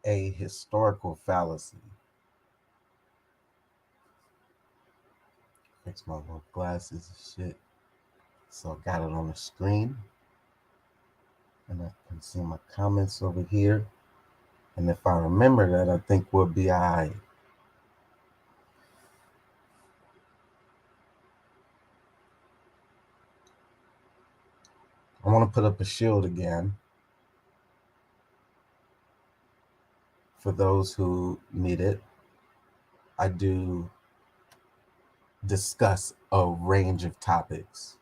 a historical fallacy. Fix my little glasses and shit. So I got it on the screen. And I can see my comments over here. And if I remember that, I think we'll be all right. I want to put up a shield again for those who need it. I do discuss a range of topics.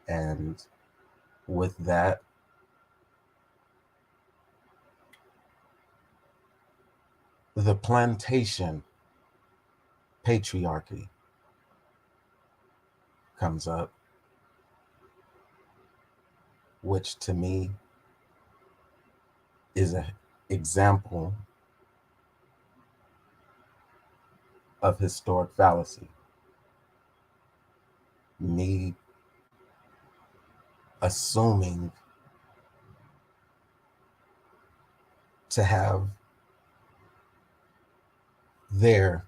And with that, the plantation patriarchy comes up, which to me is an example of historic fallacy. Me assuming to have their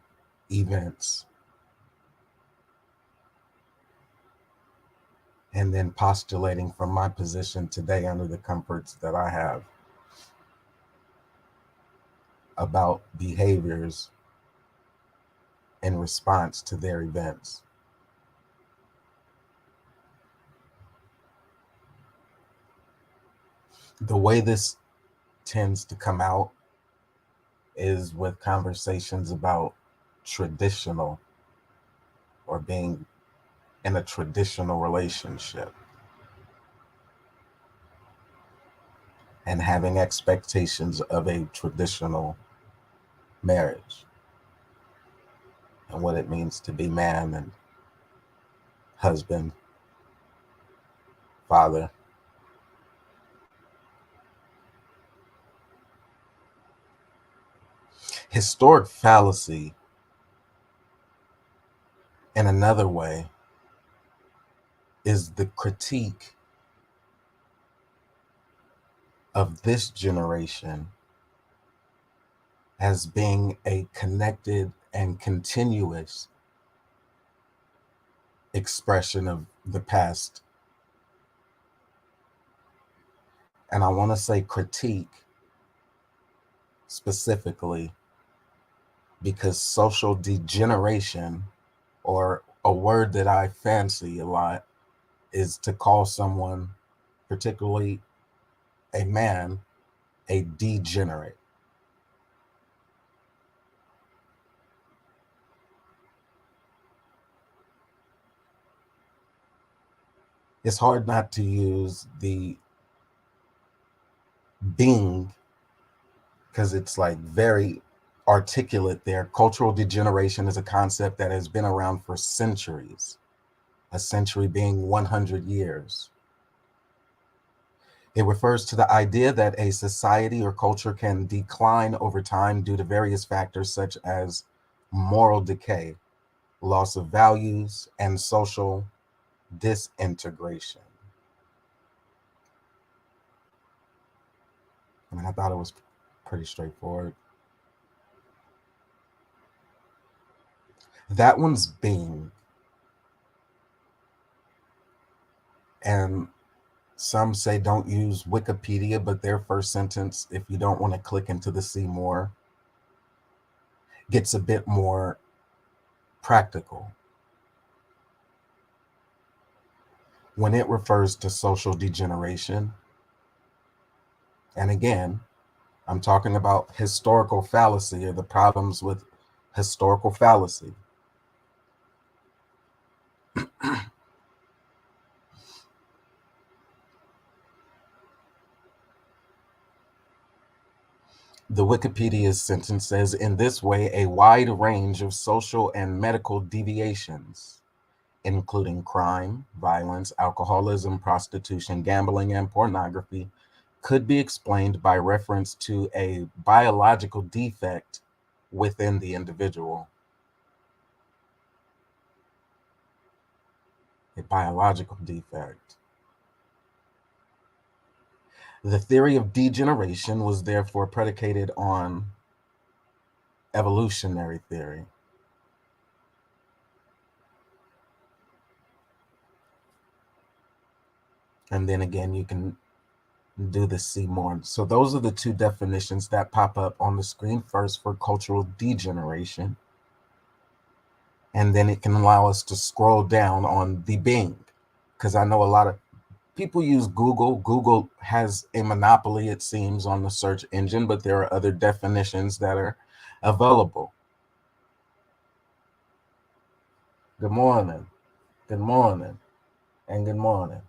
events and then postulating from my position today under the comforts that I have about behaviors in response to their events. The way this tends to come out is with conversations about traditional or being in a traditional relationship and having expectations of a traditional marriage and what it means to be man and husband, father. Historic fallacy, in another way, is the critique of this generation as being a connected and continuous expression of the past. And I want to say critique specifically because social degeneration, or a word that I fancy a lot, is to call someone, particularly a man, a degenerate. It's hard not to use the being because it's like very articulate there. Cultural degeneration is a concept that has been around for centuries, a century being 100 years. It refers to the idea that a society or culture can decline over time due to various factors such as moral decay, loss of values, and social disintegration. I mean, I thought it was pretty straightforward. That one's being. And some say don't use Wikipedia, but their first sentence, if you don't want to click into the see more, gets a bit more practical. When it refers to social degeneration, and again, I'm talking about historical fallacy or the problems with historical fallacy. The Wikipedia sentence says, in this way, a wide range of social and medical deviations, including crime, violence, alcoholism, prostitution, gambling, and pornography, could be explained by reference to a biological defect within the individual. A biological defect. The theory of degeneration was therefore predicated on evolutionary theory. And then again, you can do the see more. So those are the two definitions that pop up on the screen first for cultural degeneration. And then it can allow us to scroll down on the Bing, because I know a lot of people use Google. Google has a monopoly, it seems, on the search engine, but there are other definitions that are available. Good morning, good morning, and good morning.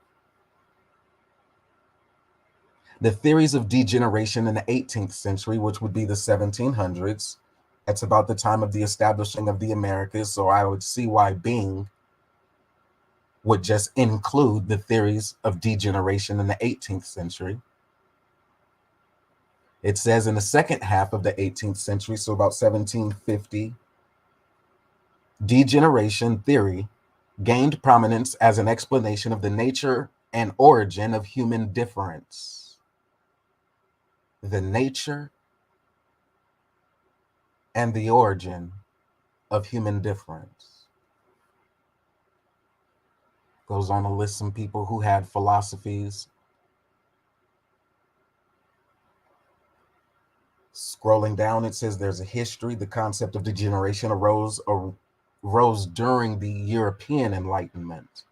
The theories of degeneration in the 18th century, which would be the 1700s, that's about the time of the establishing of the Americas. So I would see why Bing would just include the theories of degeneration in the 18th century. It says in the second half of the 18th century, so about 1750, degeneration theory gained prominence as an explanation of the nature and origin of human difference. The nature and the origin of human difference. Goes on to list some people who had philosophies. Scrolling down, it says there's a history. The concept of degeneration arose during the European Enlightenment.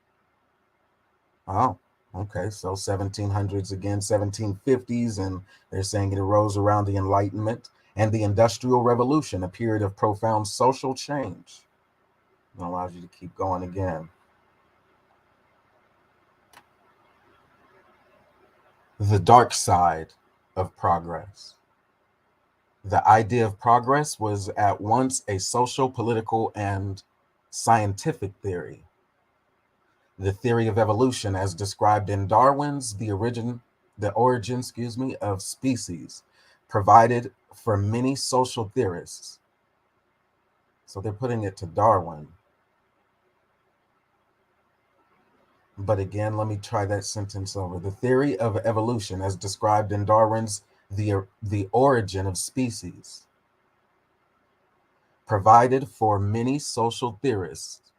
Oh, okay. So 1700s again, 1750s, and they're saying it arose around the Enlightenment and the Industrial Revolution, a period of profound social change. It allows you to keep going again. The dark side of progress. The idea of progress was at once a social, political, and scientific theory. The theory of evolution, as described in Darwin's The Origin, of Species, provided for many social theorists. So they're putting it to Darwin. But again, let me try that sentence over. The theory of evolution, as described in Darwin's The Origin of Species, provided for many social theorists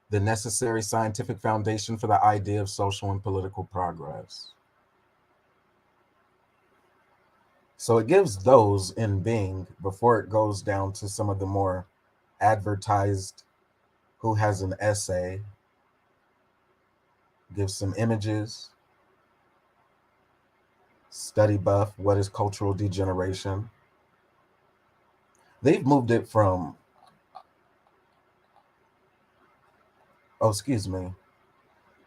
the necessary scientific foundation for the idea of social and political progress. So it gives those in Bing before it goes down to some of the more advertised, who has an essay, gives some images, study buff, what is cultural degeneration. They've moved it from, oh, excuse me.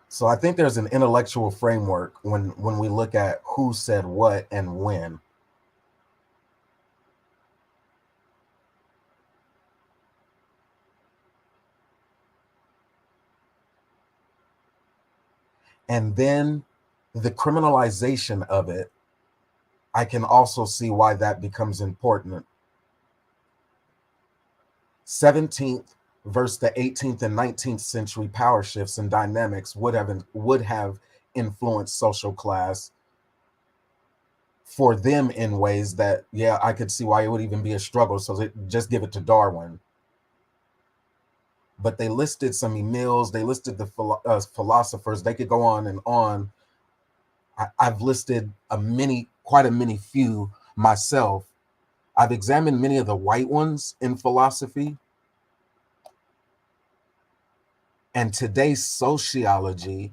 So I think there's an intellectual framework when we look at who said what and when. And then the criminalization of it, I can also see why that becomes important. 17th versus the 18th and 19th century power shifts and dynamics would have influenced social class for them in ways that, yeah, I could see why it would even be a struggle. So they just give it to Darwin. But they listed some Emils, they listed the philosophers. They could go on and on. I've listed quite a many few myself. I've examined many of the white ones in philosophy. And today's sociology,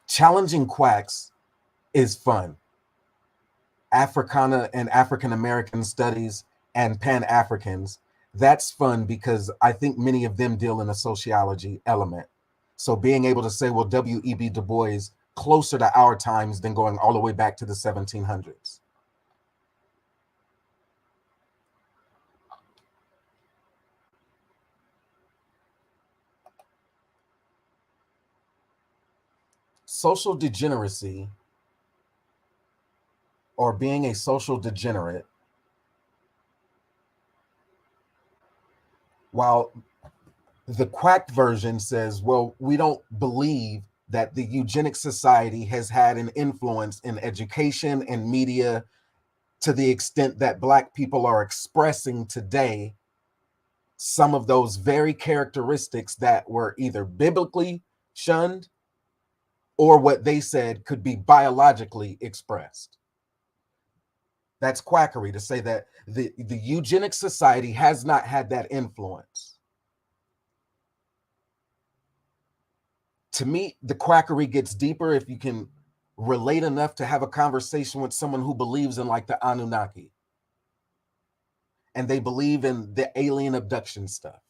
challenging quacks is fun. Africana and African American studies and Pan Africans, that's fun because I think many of them deal in a sociology element. So being able to say, well, W.E.B. Du Bois closer to our times than going all the way back to the 1700s. Social degeneracy, or being a social degenerate, while the quack version says, well, we don't believe that the eugenics society has had an influence in education and media to the extent that Black people are expressing today some of those very characteristics that were either biblically shunned or what they said could be biologically expressed. That's quackery to say that the eugenics society has not had that influence. To me, the quackery gets deeper if you can relate enough to have a conversation with someone who believes in like the Anunnaki and they believe in the alien abduction stuff,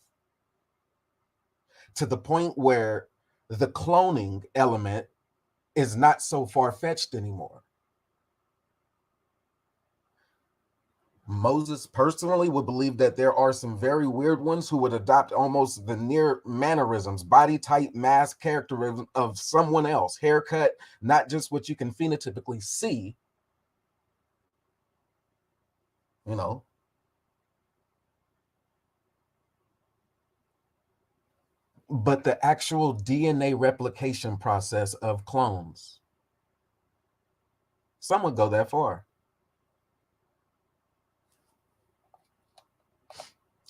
to the point where the cloning element is not so far-fetched anymore. Moses personally would believe that there are some very weird ones who would adopt almost the near mannerisms, body type, mass characterism of someone else, haircut, not just what you can phenotypically see, you know. But the actual DNA replication process of clones, some would go that far.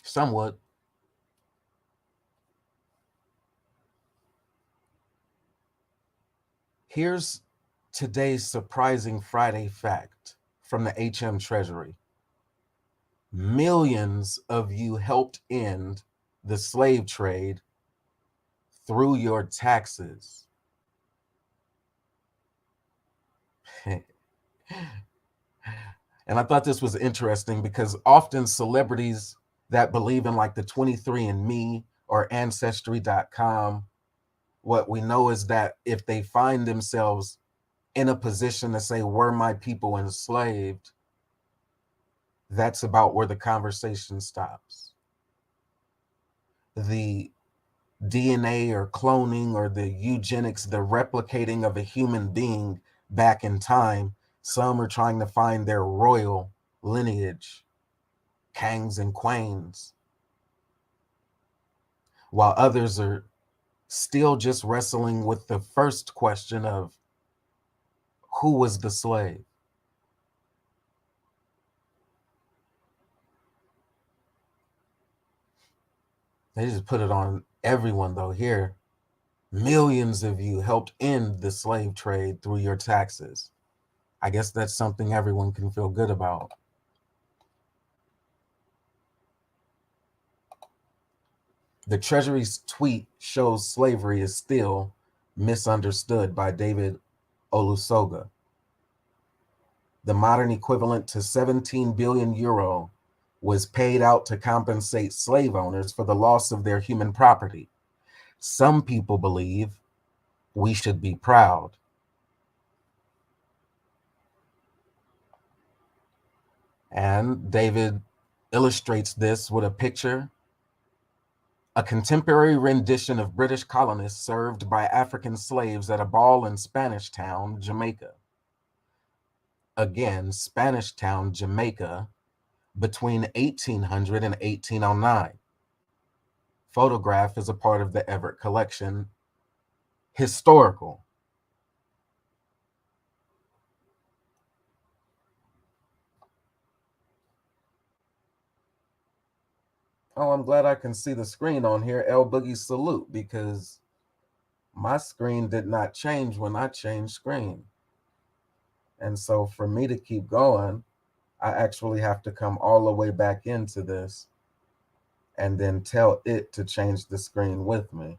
Some would. Here's today's surprising Friday fact from the HM Treasury. Millions of you helped end the slave trade through your taxes. And I thought this was interesting because often celebrities that believe in like the 23andMe or Ancestry.com, what we know is that if they find themselves in a position to say, were my people enslaved, that's about where the conversation stops. The DNA or cloning or the eugenics, the replicating of a human being back in time, some are trying to find their royal lineage, kangs and queens, while others are still just wrestling with the first question of who was the slave? They just put it on everyone though here. Millions of you helped end the slave trade through your taxes. I guess that's something everyone can feel good about. The Treasury's tweet shows slavery is still misunderstood by David Olusoga. The modern equivalent to 17 billion euro was paid out to compensate slave owners for the loss of their human property. Some people believe we should be proud. And David illustrates this with a picture, a contemporary rendition of British colonists served by African slaves at a ball in Spanish Town, Jamaica. Again, Spanish Town, Jamaica, between 1800 and 1809. Photograph is a part of the Everett collection. Historical. Oh, I'm glad I can see the screen on here, El Boogie Salute, because my screen did not change when I changed screen. And so for me to keep going, I actually have to come all the way back into this and then tell it to change the screen with me.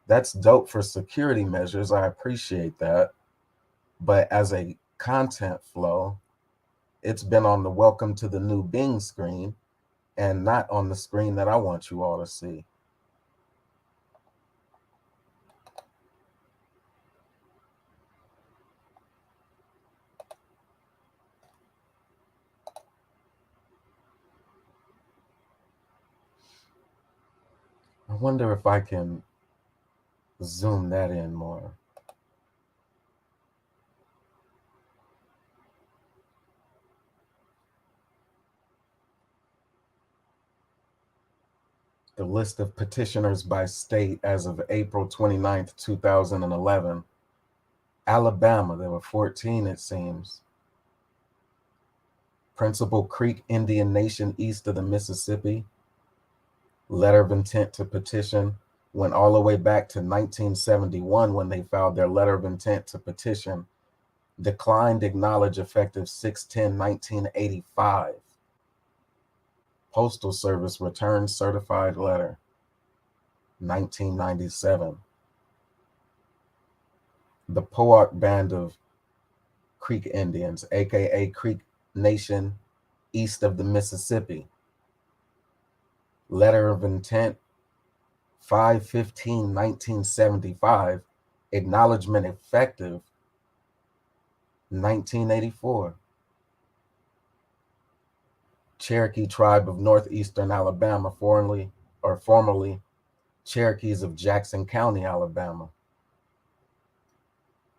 That's dope for security measures. I appreciate that. But as a content flow, it's been on the welcome to the new Bing screen and not on the screen that I want you all to see. I wonder if I can zoom that in more. The list of petitioners by state as of April 29th, 2011. Alabama, there were 14, it seems. Principal Creek Indian Nation east of the Mississippi. Letter of intent to petition went all the way back to 1971 when they filed their letter of intent to petition. Declined acknowledge effective 6/10/1985. Postal Service returned certified letter 1997. The Powhatan Band of Creek Indians, aka Creek Nation east of the Mississippi. Letter of intent 5/15/1975. Acknowledgement effective 1984. Cherokee Tribe of Northeastern Alabama, formerly Cherokees of Jackson County, Alabama.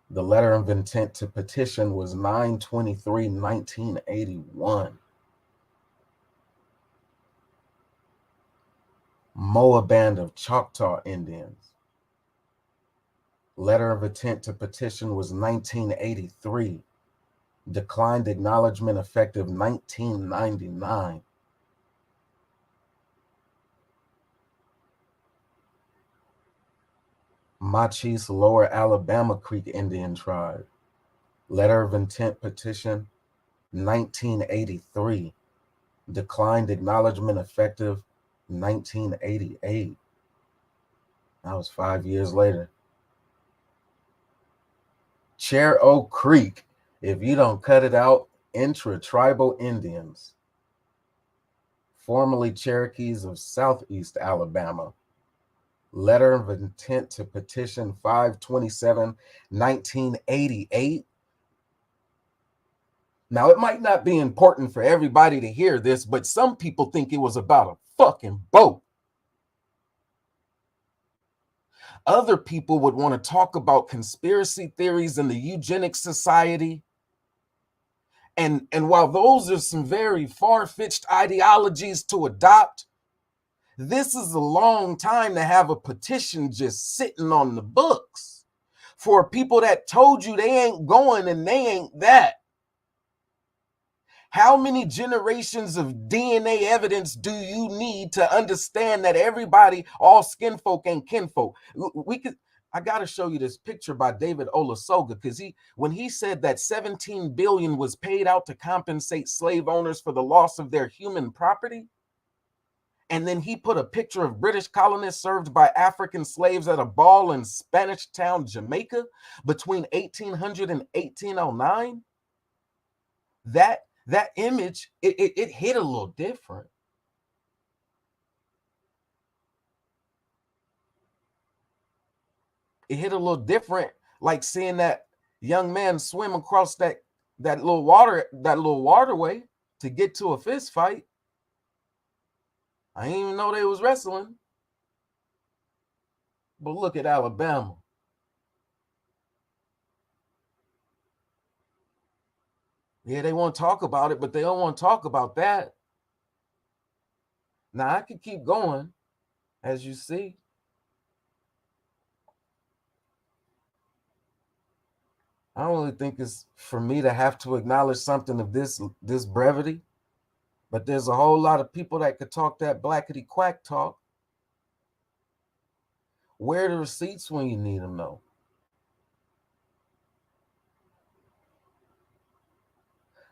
The letter of intent to petition was 9/23/1981. Moa Band of Choctaw Indians. Letter of intent to petition was 1983. Declined acknowledgement effective 1999. Machis Lower Alabama Creek Indian Tribe. Letter of intent petition 1983. Declined acknowledgement effective 1988. That was 5 years later. Chair Oak Creek, if you don't cut it out, intra-tribal Indians. Formerly Cherokees of Southeast Alabama. Letter of intent to petition 5/27/1988. Now, it might not be important for everybody to hear this, but some people think it was about a fucking boat. Other people would want to talk about conspiracy theories and the eugenics society. And while those are some very far-fetched ideologies to adopt, this is a long time to have a petition just sitting on the books for people that told you they ain't going and they ain't that. How many generations of DNA evidence do you need to understand that everybody, all skin folk ain't kinfolk? I got to show you this picture by David Olusoga, because when he said that 17 billion was paid out to compensate slave owners for the loss of their human property, and then he put a picture of British colonists served by African slaves at a ball in Spanish Town, Jamaica, between 1800 and 1809, that image, it hit a little different. It hit a little different, like seeing that young man swim across that little waterway to get to a fist fight. I didn't even know they was wrestling. But look at Alabama. Yeah, they want to talk about it, but they don't want to talk about that. Now, I could keep going, as you see. I don't really think it's for me to have to acknowledge something of this brevity, but there's a whole lot of people that could talk that blackety quack talk. Where are the receipts when you need them, though?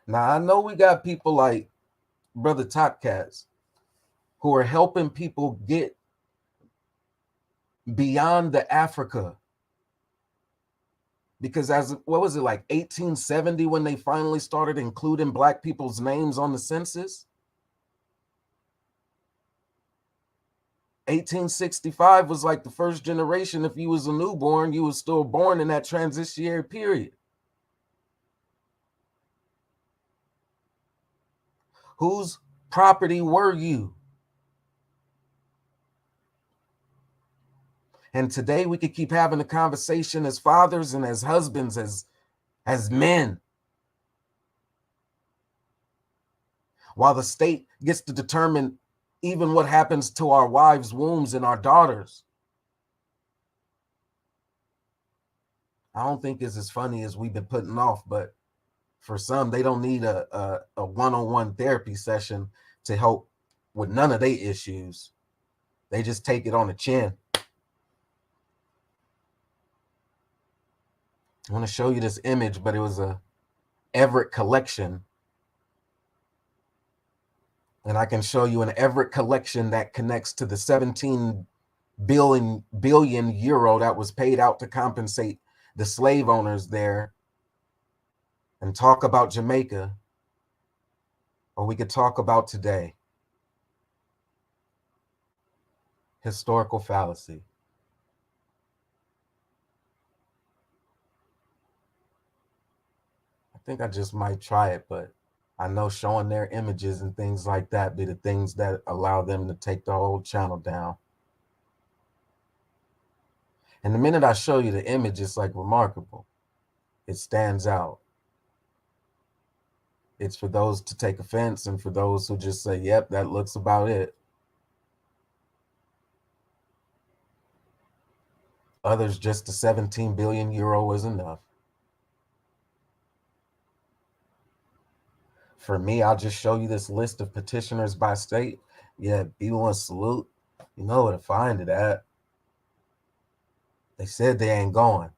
Now, I know we got people like Brother Top Cats who are helping people get beyond the Africa. Because what was it, like 1870 when they finally started including Black people's names on the census? 1865 was like the first generation. If you was a newborn, you was still born in that transitionary period. Whose property were you? And today we could keep having a conversation as fathers and as husbands, as men, while the state gets to determine even what happens to our wives' wombs and our daughters. I don't think it's as funny as we've been putting off, but for some, they don't need a one-on-one therapy session to help with none of their issues. They just take it on the chin. I want to show you this image, but it was a Everett collection. And I can show you an Everett collection that connects to the 17 billion euro that was paid out to compensate the slave owners there, and talk about Jamaica, or we could talk about today. Historical fallacy. I think I just might try it, but I know showing their images and things like that be the things that allow them to take the whole channel down. And the minute I show you the image, it's like remarkable. It stands out. It's for those to take offense and for those who just say, yep, that looks about it. Others, just the 17 billion euro is enough. For me, I'll just show you this list of petitioners by state. Yeah, B1 salute. You know where to find it at. They said they ain't going.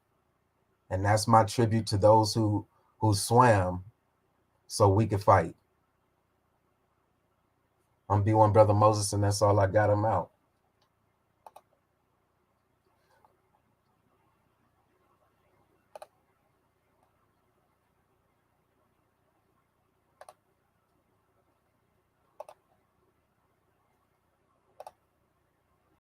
And that's my tribute to those who swam so we could fight. I'm B1 Brother Moses, and that's all I got. I'm out.